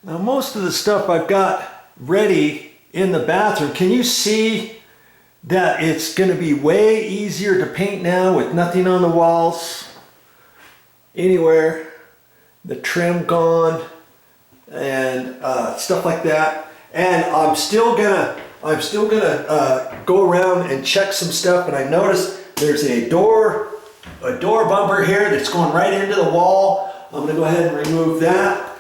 Now most of the stuff I've got ready in the bathroom, can you see that it's going to be way easier to paint now with nothing on the walls anywhere, the trim gone and stuff like that. And I'm still gonna go around and check some stuff. And I noticed there's a door bumper here that's going right into the wall. I'm gonna go ahead and remove that.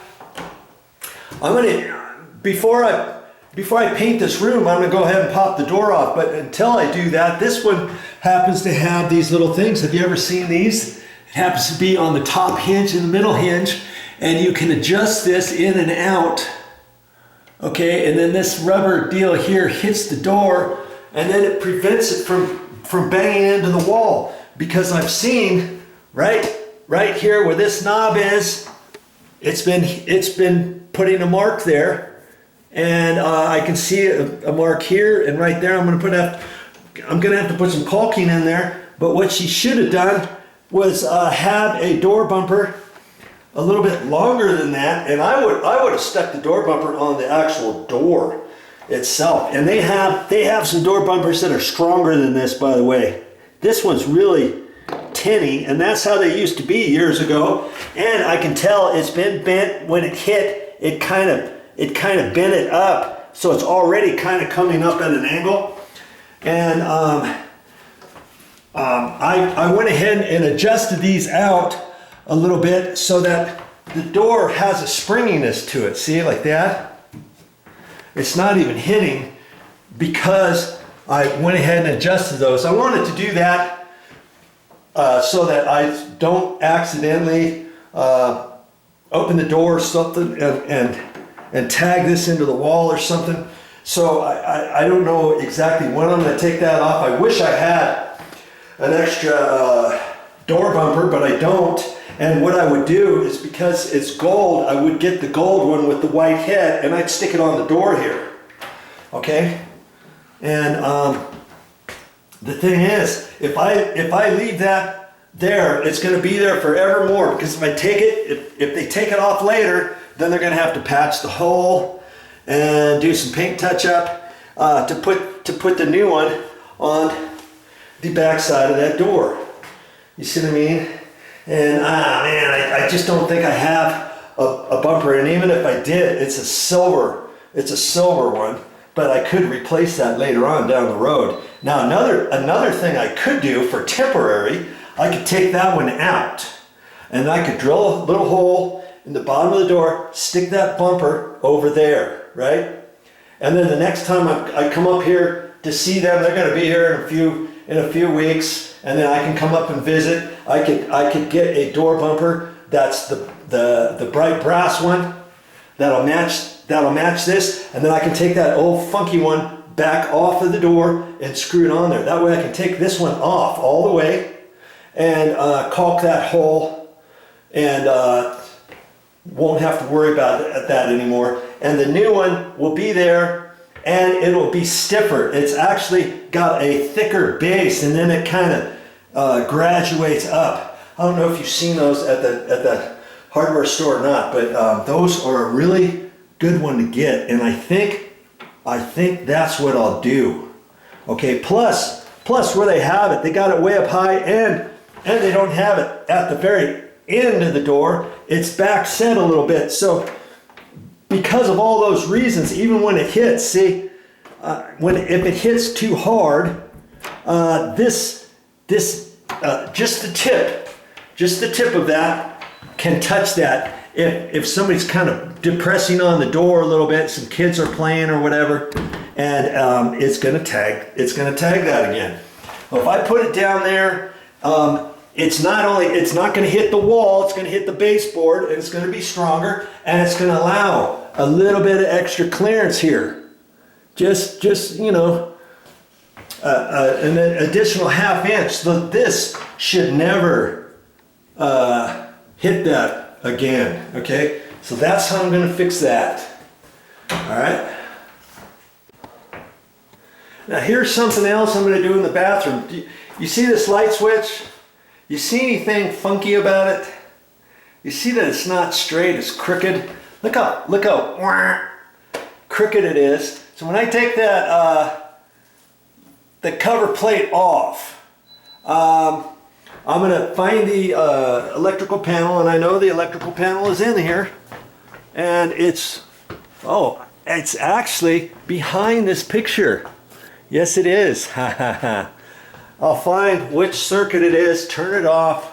Before I paint this room, I'm gonna go ahead and pop the door off. But until I do that, this one happens to have these little things. Have you ever seen these? It happens to be on the top hinge and the middle hinge, and you can adjust this in and out. Okay, and then this rubber deal here hits the door, and then it prevents it from banging into the wall. Because I've seen right here where this knob is, it's been putting a mark there, and I can see a mark here and right there. I'm gonna have to put some caulking in there. But what she should have done was have a door bumper a little bit longer than that, and I would have stuck the door bumper on the actual door itself. And they have some door bumpers that are stronger than this, by the way. This one's really tinny, and that's how they used to be years ago. And I can tell it's been bent when it hit. It kind of bent it up, so it's already kind of coming up at an angle. And I went ahead and adjusted these out a little bit so that the door has a springiness to it. See, like that? It's not even hitting because I went ahead and adjusted those. I wanted to do that so that I don't accidentally open the door or something and tag this into the wall or something. So I don't know exactly when I'm going to take that off. I wish I had an extra door bumper, but I don't. And what I would do is, because it's gold, I would get the gold one with the white head and I'd stick it on the door here. Okay? And the thing is, if I leave that there, it's going to be there forevermore, because if I take it, if they take it off later, then they're going to have to patch the hole and do some paint touch up to put the new one on the back side of that door. You see what I mean? And man, I just don't think I have a bumper. And even if I did, it's a silver one. But I could replace that later on down the road. Now another thing I could do for temporary, I could take that one out, and I could drill a little hole in the bottom of the door, stick that bumper over there, right? And then the next time I come up here to see them, they're going to be here in a few weeks, and then I can come up and visit. I could get a door bumper that's the bright brass one that'll match this, and then I can take that old funky one back off of the door and screw it on there. That way I can take this one off all the way and caulk that hole, and won't have to worry about that anymore. And the new one will be there, and it'll be stiffer. It's actually got a thicker base, and then it kind of graduates up. I don't know if you've seen those at the hardware store or not, but those are a really good one to get, and I think that's what I'll do. Okay, plus where they have it, they got it way up high, and they don't have it at the very end of the door. It's back set a little bit. So because of all those reasons, even when it hits, see, if it hits too hard, just the tip of that can touch that. If somebody's kind of depressing on the door a little bit, some kids are playing or whatever, and it's gonna tag that again. Well, if I put it down there, it's not going to hit the wall, it's going to hit the baseboard, and it's going to be stronger, and it's going to allow a little bit of extra clearance here. Just you know, an additional ½ inch. So this should never hit that again. Okay, so that's how I'm going to fix that. All right. Now here's something else I'm going to do in the bathroom. You see this light switch? You see anything funky about it? You see that it's not straight, it's crooked? Look how crooked it is. So when I take that the cover plate off, I'm gonna find the electrical panel, and I know the electrical panel is in here, and it's actually behind this picture. Yes, it is. I'll find which circuit it is, turn it off,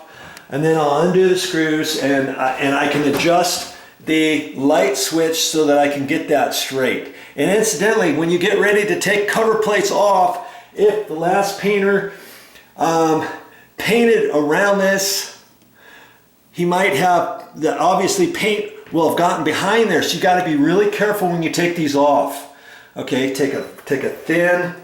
and then I'll undo the screws, and I can adjust the light switch so that I can get that straight. And incidentally, when you get ready to take cover plates off, if the last painter painted around this, he might have, obviously paint will have gotten behind there, so you got to be really careful when you take these off. Okay, take a thin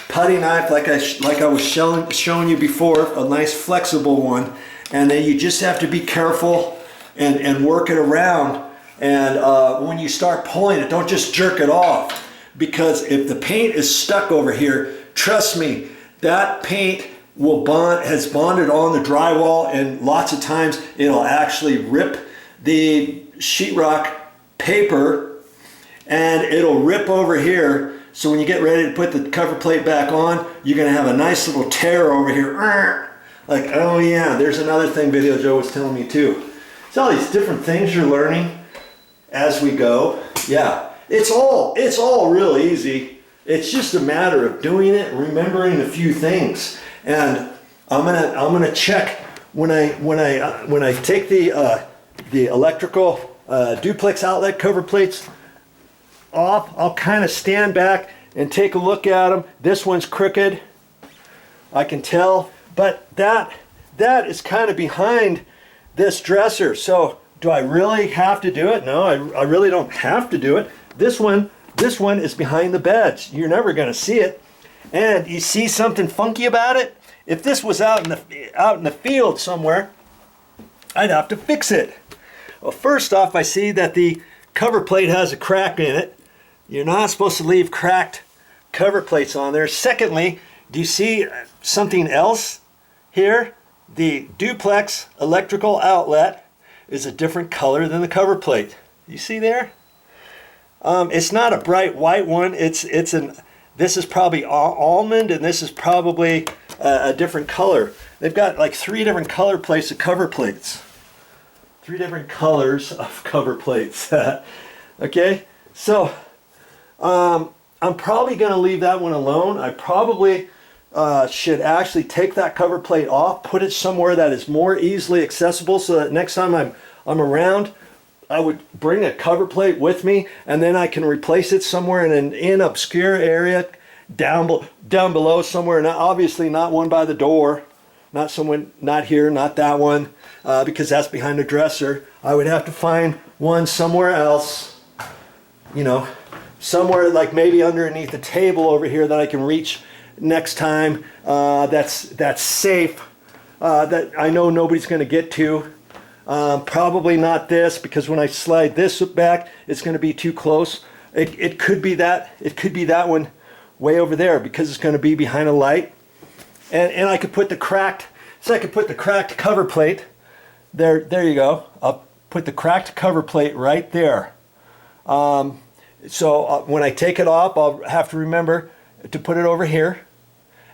putty knife like I was showing you before, a nice flexible one, and then you just have to be careful and work it around. And when you start pulling it, don't just jerk it off, because if the paint is stuck over here, trust me, that paint has bonded on the drywall, and lots of times it'll actually rip the sheetrock paper, and it'll rip over here. So when you get ready to put the cover plate back on, you're gonna have a nice little tear over here. Like, oh yeah, there's another thing VideoJoe was telling me too. It's all these different things you're learning as we go. Yeah, it's all real easy. It's just a matter of doing it, remembering a few things. And I'm gonna check when I take the electrical duplex outlet cover plates off. I'll kind of stand back and take a look at them. This one's crooked, I can tell, but that is kind of behind this dresser. So do I really have to do it? No, I really don't have to do it. This one is behind the beds. You're never going to see it. And you see something funky about it? If this was out in the field somewhere, I'd have to fix it. Well, first off, I see that the cover plate has a crack in it. You're not supposed to leave cracked cover plates on there. Secondly, do you see something else here? The duplex electrical outlet is a different color than the cover plate. You see there? It's not a bright white one. This is probably almond, and this is probably a different color. They've got like 3 different color plates of cover plates. 3 different colors of cover plates. Okay, so I'm probably going to leave that one alone. I probably should actually take that cover plate off, put it somewhere that is more easily accessible, so that next time I'm around, I would bring a cover plate with me, and then I can replace it somewhere in an obscure area down below somewhere. Not, obviously not one by the door, not here, not that one, because that's behind the dresser. I would have to find one somewhere else, you know, somewhere like maybe underneath the table over here that I can reach next time, that's safe, that I know nobody's going to get to. Probably not this, because when I slide this back, it's going to be too close. It could be that one way over there, because it's going to be behind a light. And I could put the cracked cover plate there. There you go. I'll put the cracked cover plate right there. So when I take it off, I'll have to remember to put it over here.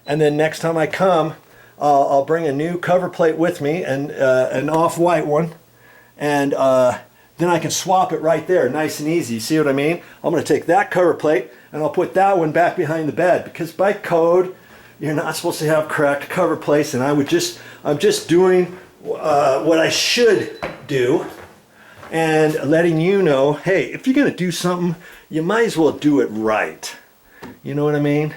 And then next time I come, I'll bring a new cover plate with me, and an off-white one, and then I can swap it right there, nice and easy. See what I mean? I'm going to take that cover plate and I'll put that one back behind the bed, because by code you're not supposed to have cracked cover plates, and I'm just doing what I should do, and letting you know, hey, if you're going to do something, you might as well do it right. You know what I mean?